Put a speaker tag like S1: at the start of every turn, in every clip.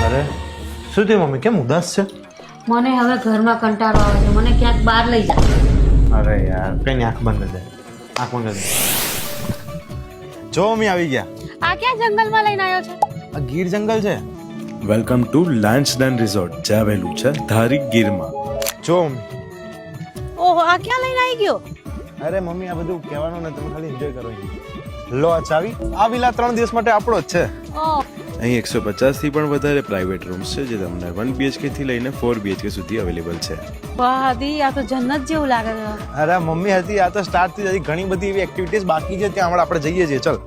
S1: અરે શું થયું મમ્મી, કેમ ઉદાસ છે?
S2: મને હવે ઘરમાં કંટાળો આવે છે, મને ક્યાંક બહાર લઈ જા.
S1: અરે યાર કઈ આંખ બંધ કરી દે, આંખ બંધ કરી દે. જો મમ્મી આવી ગયા.
S2: આ ક્યાં જંગલમાં લઈને આવ્યો છે?
S1: આ ગીર જંગલ છે.
S3: વેલકમ ટુ લાન્સડન રિસોર્ટ, જે આવેલું છે ધારી ગીરમાં.
S1: જો મમ્મી.
S2: ઓહો, આ ક્યાં લઈને આવી ગયો?
S1: અરે મમ્મી આ બધું કહેવાનું ને, તમે ખાલી એન્જોય કરો. લો આ ચાવી. આ વિલા 3 દિવસ માટે આપણો જ છે.
S2: ઓહ,
S3: અહીં 150 થી પણ વધારે પ્રાઇવેટ રૂમ્સ છે, જે તમને 1 BHK થી લઈને 4 BHK સુધી અવેલેબલ છે.
S2: બહાદી, આ તો જન્નત જેવું લાગે છે.
S1: અરે મમ્મી હતી, આ તો સ્ટાર્ટ થઈ, ઘણી બધી એવી એક્ટિવિટીઝ બાકી છે, ત્યાં આપણે જઈએ છીએ. ચલ.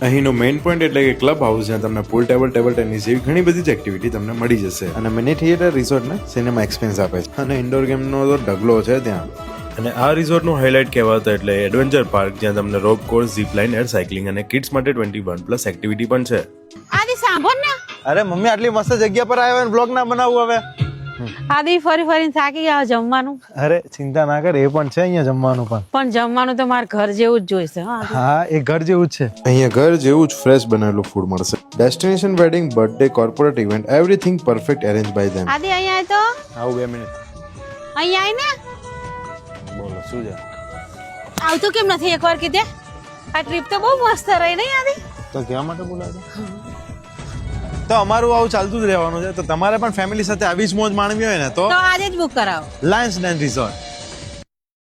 S3: અહીંનો મેઇન પોઈન્ટ એટલે કે ક્લબ હાઉસ, જ્યાં તમને પૂલ ટેબલ, ટેબલ ટેનિસ જેવી ઘણી બધી જ એક્ટિવિટી તમને મળી જશે. અને મિની થિયેટર રિસોર્ટને સિનેમા એક્સપેન્સ આપે છે, અને ઇન્ડોર ગેમનો તો ઢગલો છે ત્યાં. અને આ રિસોર્ટનું હાઇલાઇટ કહેવાતો એટલે એડવેન્ચર પાર્ક, જ્યાં તમને rope course, zip line, air cycling અને કિડ્સ માટે 21+ એક્ટિવિટી પણ છે.
S2: આદિ સાંભળ ને.
S1: અરે મમ્મી આટલી મસ્ત જગ્યા પર આવ્યો ને બ્લોગ ના બનાવવું હવે?
S2: આદિ ફરીને થાકી ગયા જમવાનું.
S1: અરે ચિંતા ના કર, એ પણ છે અહીંયા જમવાનું પણ.
S2: પણ જમવાનું તો મારા ઘર જેવું જ જોઈશે.
S1: હા, એ ઘર જેવું જ છે.
S3: અહીંયા ઘર જેવું જ ફ્રેશ બનાવેલું ફૂડ મળશે. Destination wedding, birthday, corporate event, everything perfect arrange by them.
S2: આદિ અહીંયા આય તો.
S1: આવું 2 મિનિટ.
S2: અહીંયા આય ને.
S1: બોલો શું છે?
S2: આવતું કેમ નથી એકવાર કીધે? આ ટ્રીપ તો બહુ મસ્ત રહી નહીં આદિ?
S1: તો કહેવા માટે બોલાવ્યો. તો અમારું આવું ચાલતું જ રહેવાનું છે. તો તમારે પણ ફેમિલી સાથે આવી જ મોજ માણવી હોય ને તો
S2: આજે જ બુક કરાવો.
S1: લાયન્સ ડેન રિસોર્ટ.